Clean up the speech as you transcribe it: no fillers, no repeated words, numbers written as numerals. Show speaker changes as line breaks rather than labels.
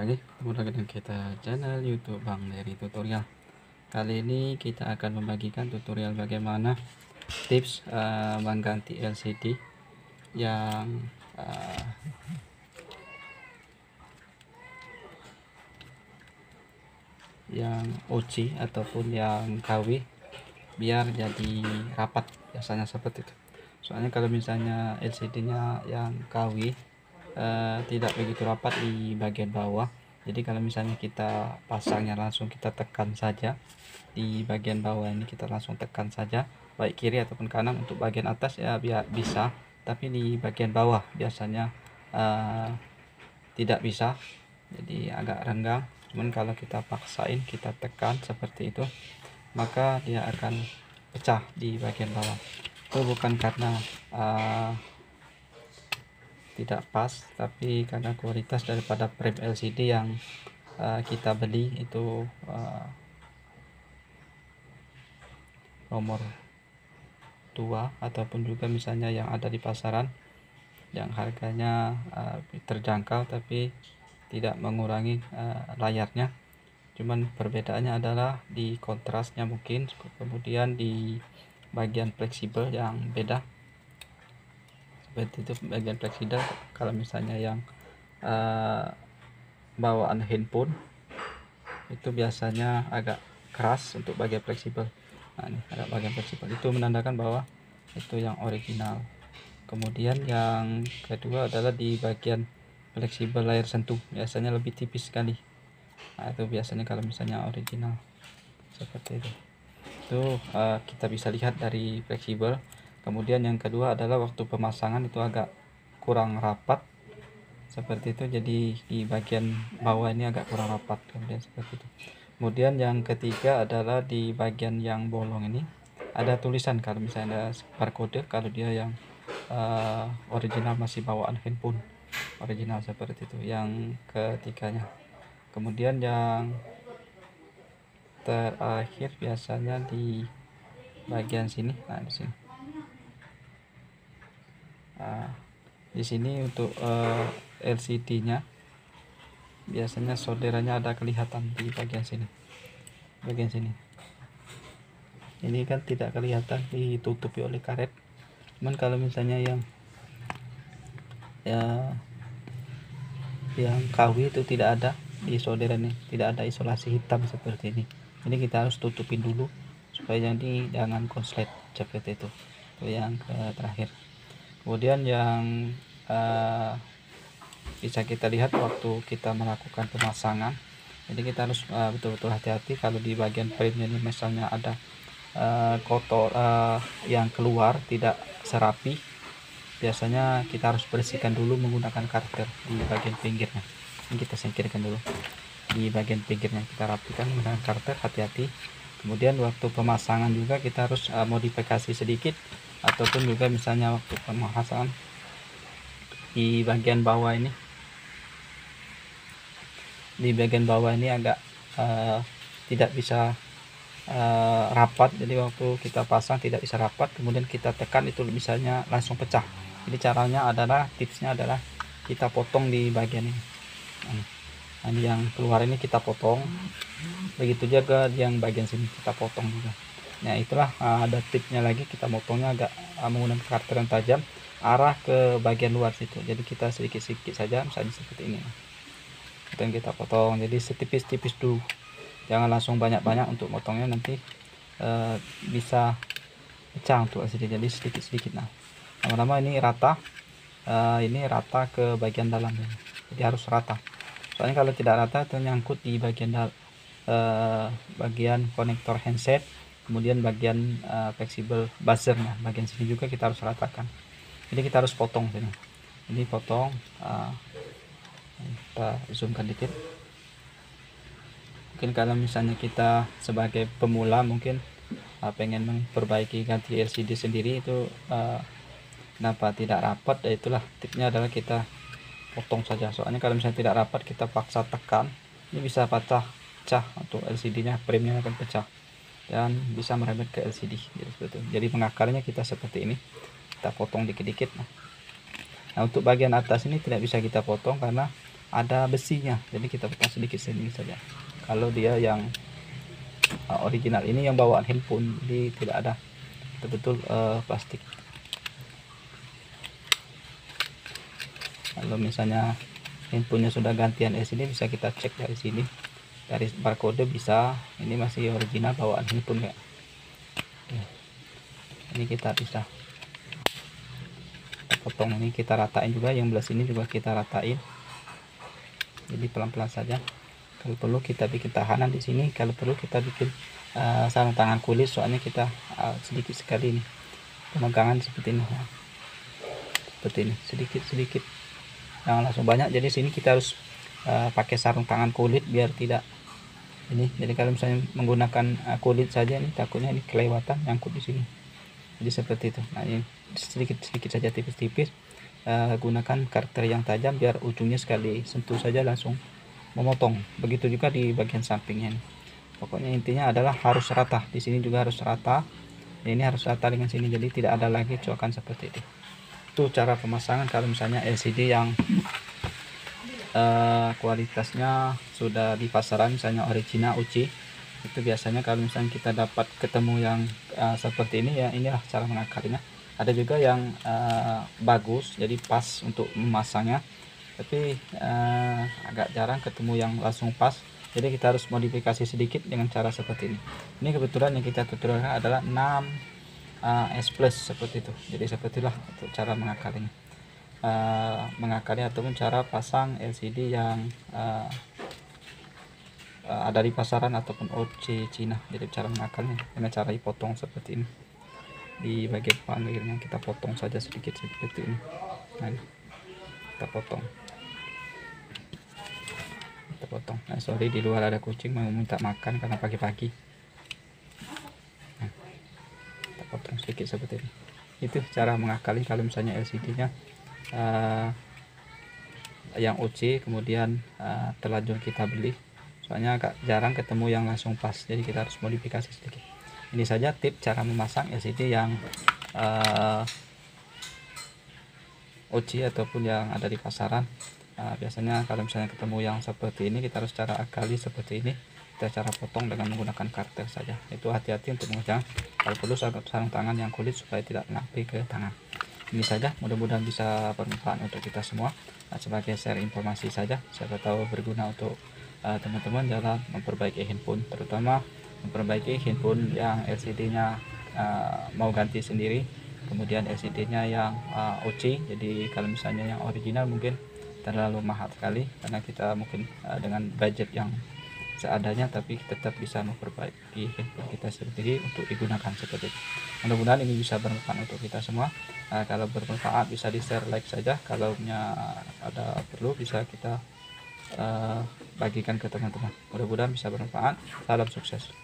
pagi, ketemu lagi dengan kita channel YouTube Bang Dery Tutorial. Kali ini kita akan membagikan tutorial bagaimana tips mengganti LCD yang OC ataupun yang KW biar jadi rapat, biasanya seperti itu. Soalnya kalau misalnya LCD-nya yang KW tidak begitu rapat di bagian bawah, jadi kalau misalnya kita pasangnya langsung kita tekan saja di bagian bawah ini, kita langsung tekan saja baik kiri ataupun kanan. Untuk bagian atas ya biar bisa, tapi di bagian bawah biasanya tidak bisa, jadi agak renggang. Cuman kalau kita paksain, kita tekan seperti itu, maka dia akan pecah di bagian bawah. Itu bukan karena tidak pas, tapi karena kualitas daripada frame LCD yang kita beli itu nomor 2 ataupun juga misalnya yang ada di pasaran yang harganya terjangkau tapi tidak mengurangi layarnya. Cuman perbedaannya adalah di kontrasnya mungkin, kemudian di bagian fleksibel yang beda. Seperti itu bagian fleksibel. Kalau misalnya yang bawaan handphone itu biasanya agak keras untuk bagian fleksibel. Nah, ini ada bagian fleksibel, itu menandakan bahwa itu yang original. Kemudian yang kedua adalah di bagian fleksibel layar sentuh, biasanya lebih tipis sekali. Nah, itu biasanya kalau misalnya original seperti itu. Itu kita bisa lihat dari fleksibel. Kemudian yang kedua adalah waktu pemasangan itu agak kurang rapat seperti itu, jadi di bagian bawah ini agak kurang rapat. Kemudian seperti itu. Kemudian yang ketiga adalah di bagian yang bolong ini ada tulisan, kalau misalnya ada barcode, kalau dia yang original masih bawaan handphone original seperti itu. Yang ketiganya. Kemudian yang terakhir biasanya di bagian sini. Nah, di sini. Di sini untuk LCD-nya biasanya solderannya ada kelihatan di bagian sini. Bagian sini. Ini kan tidak kelihatan, ditutupi oleh karet. Cuman kalau misalnya yang KW itu tidak ada di solderannya, tidak ada isolasi hitam seperti ini. Ini kita harus tutupin dulu supaya jadi jangan konslet seperti itu. Itu yang terakhir. Kemudian yang bisa kita lihat waktu kita melakukan pemasangan, jadi kita harus betul-betul hati-hati kalau di bagian frame ini misalnya ada kotor yang keluar tidak serapi. Biasanya kita harus bersihkan dulu menggunakan karter di bagian pinggirnya. Ini kita singkirkan dulu di bagian pinggirnya, kita rapikan menggunakan karter, hati-hati. Kemudian waktu pemasangan juga kita harus modifikasi sedikit, ataupun juga misalnya waktu pemasangan di bagian bawah ini, agak tidak bisa rapat. Jadi waktu kita pasang tidak bisa rapat, kemudian kita tekan itu misalnya langsung pecah. Jadi caranya adalah, tipsnya adalah kita potong di bagian ini. Nah, ini yang keluar ini kita potong, begitu juga yang bagian sini kita potong juga. Nah, itulah ada tipsnya lagi, kita motongnya agak menggunakan karter yang tajam arah ke bagian luar situ. Jadi kita sedikit-sedikit saja, misalnya seperti ini. Dan kita potong jadi setipis-tipis dulu, jangan langsung banyak-banyak untuk motongnya, nanti bisa pecah untuk LCD. Jadi sedikit-sedikit. Nah, lama-lama ini rata, ke bagian dalam, jadi harus rata. Soalnya kalau tidak rata itu nyangkut di bagian bagian konektor handset, kemudian bagian fleksibel buzzernya, bagian sini juga kita harus ratakan. Jadi kita harus potong sini. Ini potong, kita zoomkan dikit. Mungkin kalau misalnya kita sebagai pemula mungkin pengen memperbaiki ganti LCD sendiri, itu kenapa tidak rapat, ya itulah tipsnya adalah kita potong saja. Soalnya kalau misalnya tidak rapat, kita paksa tekan, ini bisa pecah untuk LCD-nya, frame-nya akan pecah dan bisa merembet ke LCD. Jadi seperti itu. Jadi pengakarnya kita seperti ini, kita potong dikit-dikit. Nah, untuk bagian atas ini tidak bisa kita potong karena ada besinya, jadi kita potong sedikit sini saja. Kalau dia yang original ini yang bawaan handphone, jadi tidak ada betul-betul plastik. Kalau misalnya handphonenya sudah gantian LCD, bisa kita cek dari sini, dari barcode bisa ini masih original bawaan handphone ya. Ini kita bisa potong, ini kita ratain juga, yang belah sini juga kita ratain, jadi pelan-pelan saja. Kalau perlu kita bikin tahanan di sini, kalau perlu kita bikin sarung tangan kulit, soalnya kita sedikit sekali ini pemegangan seperti ini ya. Seperti ini, sedikit jangan langsung banyak, jadi sini kita harus pakai sarung tangan kulit biar tidak ini. Jadi kalau misalnya menggunakan kulit saja, ini takutnya ini kelewatan nyangkut di sini, jadi seperti itu. Nah, ini sedikit saja, tipis-tipis. Gunakan karakter yang tajam biar ujungnya sekali sentuh saja langsung memotong. Begitu juga di bagian sampingnya ini. Pokoknya intinya adalah harus rata, di sini juga harus rata, ini harus rata dengan sini, jadi tidak ada lagi coakan seperti itu. Itu cara pemasangan kalau misalnya LCD yang kualitasnya sudah di pasaran, misalnya original UCI. Itu biasanya kalau misalnya kita dapat ketemu yang seperti ini ya, inilah cara mengakalinya. Ada juga yang bagus, jadi pas untuk memasangnya, tapi agak jarang ketemu yang langsung pas, jadi kita harus modifikasi sedikit dengan cara seperti ini. Ini kebetulan yang kita tutorialkan adalah 6 S plus seperti itu, jadi sepertilah untuk cara mengakalinya, mengakali ataupun cara pasang LCD yang ada di pasaran ataupun OC Cina. Jadi cara mengakalnya dengan cara dipotong seperti ini, di bagian pinggirnya kita potong saja sedikit seperti ini. Nah, kita potong. Nah, sorry, di luar ada kucing mau minta makan karena pagi-pagi. Nah, kita potong sedikit seperti ini. Itu cara mengakali kalau misalnya LCD-nya yang OC kemudian terlanjur kita beli, soalnya agak jarang ketemu yang langsung pas, jadi kita harus modifikasi sedikit. Ini saja tip cara memasang LCD yang OC ataupun yang ada di pasaran. Biasanya kalau misalnya ketemu yang seperti ini, kita harus cara akali seperti ini, kita cara potong dengan menggunakan karter saja. Itu hati-hati untuk mengejar, kalau perlu sarung tangan yang kulit supaya tidak ngambil ke tangan. Ini saja, mudah-mudahan bisa bermanfaat untuk kita semua. Sebagai share informasi saja, siapa tahu berguna untuk teman-teman dalam memperbaiki handphone, terutama memperbaiki handphone yang LCD-nya mau ganti sendiri, kemudian LCD-nya yang OC. Jadi kalau misalnya yang original mungkin terlalu mahal sekali, karena kita mungkin dengan budget yang seadanya, tapi tetap bisa memperbaiki handphone kita sendiri untuk digunakan seperti itu. Mudah-mudahan ini bisa bermanfaat untuk kita semua. Kalau bermanfaat bisa di share, like saja. Kalau ada perlu bisa kita bagikan ke teman-teman. Mudah-mudahan bisa bermanfaat. Salam sukses.